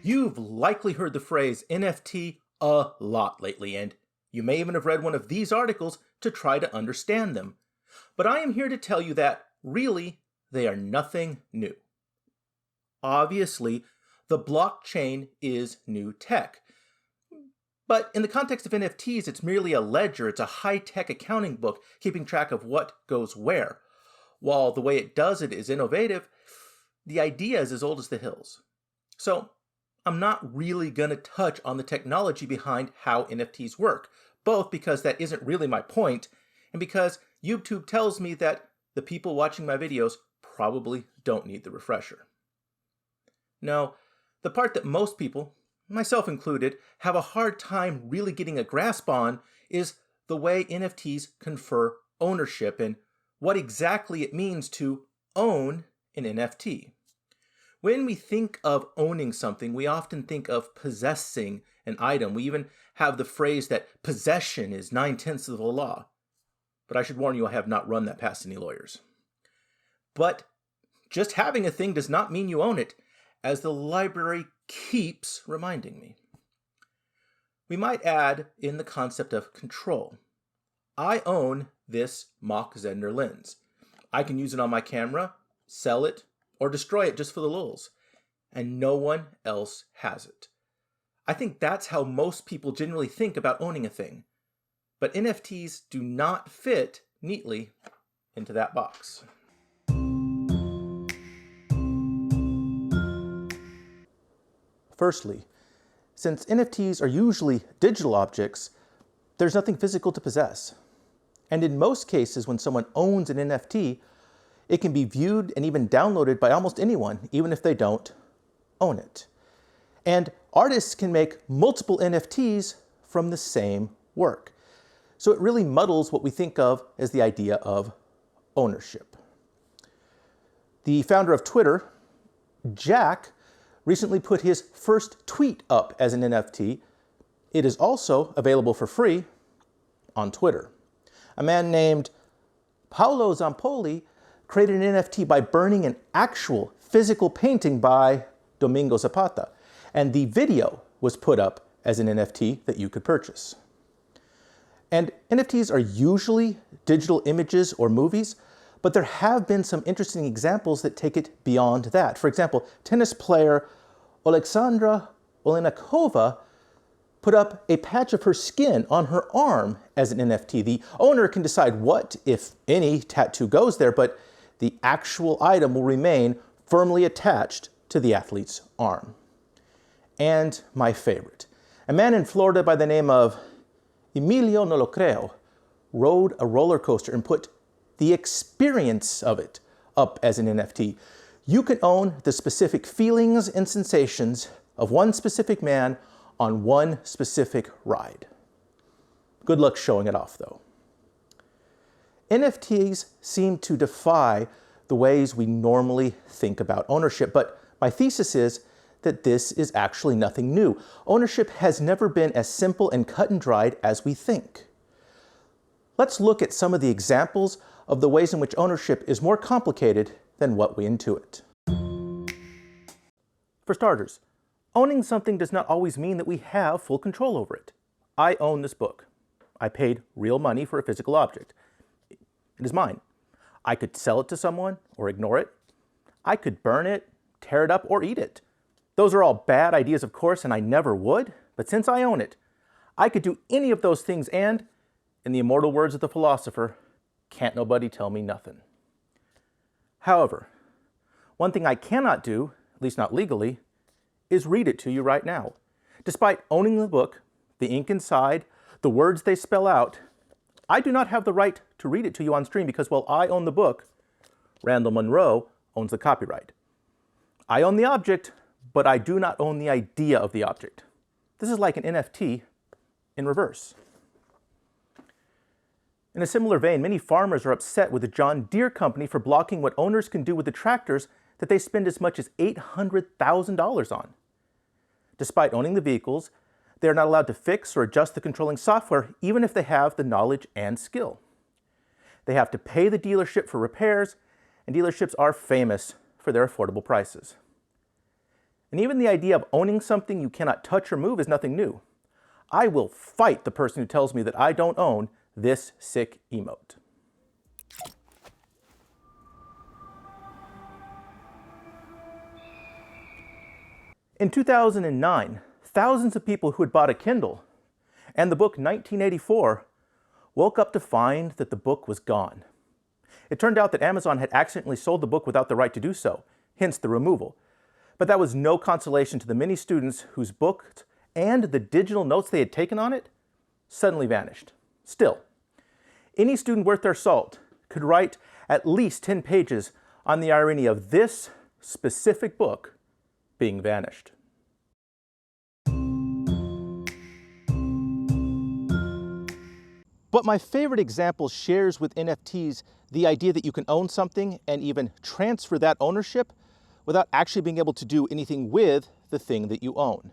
You've likely heard the phrase NFT a lot lately, and you may even have read one of these articles to try to understand them. But I am here to tell you that, really, they are nothing new. Obviously, the blockchain is new tech. But in the context of NFTs, it's merely a ledger, it's a high-tech accounting book keeping track of what goes where. While the way it does it is innovative, the idea is as old as the hills. So, I'm not really going to touch on the technology behind how NFTs work, both because that isn't really my point, and because YouTube tells me that the people watching my videos probably don't need the refresher. No, the part that most people, myself included, have a hard time really getting a grasp on is the way NFTs confer ownership and what exactly it means to own an NFT. When we think of owning something, we often think of possessing an item. We even have the phrase that possession is 9/10 of the law. But I should warn you, I have not run that past any lawyers. But just having a thing does not mean you own it, as the library keeps reminding me. We might add in the concept of control. I own this Mach Zehnder lens. I can use it on my camera, sell it, or destroy it just for the lulz, and no one else has it. I think that's how most people generally think about owning a thing, but NFTs do not fit neatly into that box. Firstly, since NFTs are usually digital objects, there's nothing physical to possess. And in most cases, when someone owns an NFT, it can be viewed and even downloaded by almost anyone, even if they don't own it. And artists can make multiple NFTs from the same work. So it really muddles what we think of as the idea of ownership. The founder of Twitter, Jack, recently put his first tweet up as an NFT. It is also available for free on Twitter. A man named Paolo Zampoli created an NFT by burning an actual physical painting by Domingo Zapata, and the video was put up as an NFT that you could purchase. And NFTs are usually digital images or movies, but there have been some interesting examples that take it beyond that. For example, tennis player Alexandra Olenakova put up a patch of her skin on her arm as an NFT. The owner can decide what, if any, tattoo goes there, but the actual item will remain firmly attached to the athlete's arm. And my favorite, a man in Florida by the name of Emilio No Lo Creo rode a roller coaster and put the experience of it up as an NFT. You can own the specific feelings and sensations of one specific man on one specific ride. Good luck showing it off, though. NFTs seem to defy the ways we normally think about ownership, but my thesis is that this is actually nothing new. Ownership has never been as simple and cut and dried as we think. Let's look at some of the examples of the ways in which ownership is more complicated than what we intuit. For starters, owning something does not always mean that we have full control over it. I own this book. I paid real money for a physical object. It is mine. I could sell it to someone or ignore it. I could burn it, tear it up, or eat it. Those are all bad ideas, of course, and I never would, but since I own it, I could do any of those things and, in the immortal words of the philosopher, can't nobody tell me nothing. However, one thing I cannot do, at least not legally, is read it to you right now. Despite owning the book, the ink inside, the words they spell out, I do not have the right to read it to you on stream because while I own the book, Randall Munroe owns the copyright. I own the object, but I do not own the idea of the object. This is like an NFT in reverse. In a similar vein, many farmers are upset with the John Deere company for blocking what owners can do with the tractors that they spend as much as $800,000 on. Despite owning the vehicles, they are not allowed to fix or adjust the controlling software even if they have the knowledge and skill. They have to pay the dealership for repairs, and dealerships are famous for their affordable prices. And even the idea of owning something you cannot touch or move is nothing new. I will fight the person who tells me that I don't own this sick emote. In 2009, thousands of people who had bought a Kindle and the book 1984 woke up to find that the book was gone. It turned out that Amazon had accidentally sold the book without the right to do so, hence the removal. But that was no consolation to the many students whose books and the digital notes they had taken on it suddenly vanished. Still, any student worth their salt could write at least 10 pages on the irony of this specific book being vanished. But my favorite example shares with NFTs the idea that you can own something and even transfer that ownership without actually being able to do anything with the thing that you own.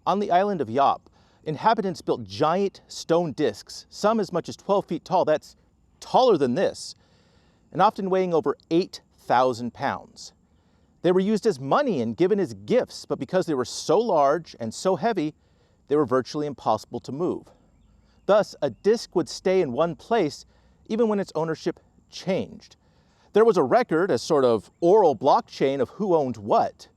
On the island of Yap, inhabitants built giant stone discs, some as much as 12 feet tall, that's taller than this, and often weighing over 8,000 pounds. They were used as money and given as gifts, but because they were so large and so heavy, they were virtually impossible to move. Thus, a disc would stay in one place even when its ownership changed. There was a record, a sort of oral blockchain of who owned what.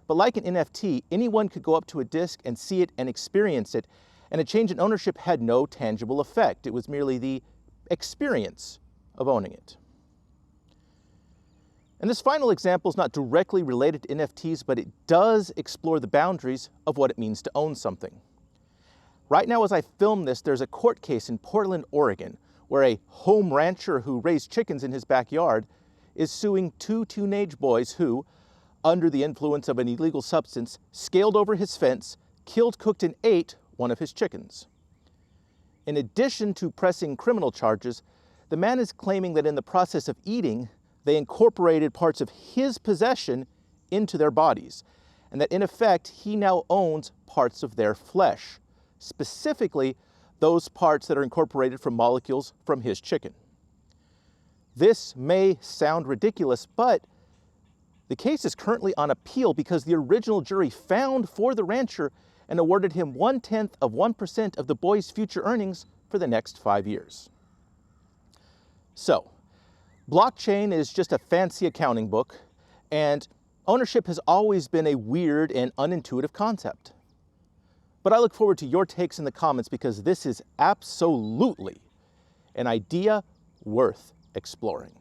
But like an NFT, anyone could go up to a disc and see it and experience it, and a change in ownership had no tangible effect. It was merely the experience of owning it. And this final example is not directly related to NFTs, but it does explore the boundaries of what it means to own something. Right now, as I film this, there's a court case in Portland, Oregon, where a home rancher who raised chickens in his backyard is suing two teenage boys who, under the influence of an illegal substance, scaled over his fence, killed, cooked, and ate one of his chickens. In addition to pressing criminal charges, the man is claiming that in the process of eating, they incorporated parts of his possession into their bodies, and that in effect, he now owns parts of their flesh, specifically those parts that are incorporated from molecules from his chicken. This may sound ridiculous, but the case is currently on appeal because the original jury found for the rancher and awarded him 0.1% of the boy's future earnings for the next 5 years. So, blockchain is just a fancy accounting book, and ownership has always been a weird and unintuitive concept. But I look forward to your takes in the comments because this is absolutely an idea worth exploring.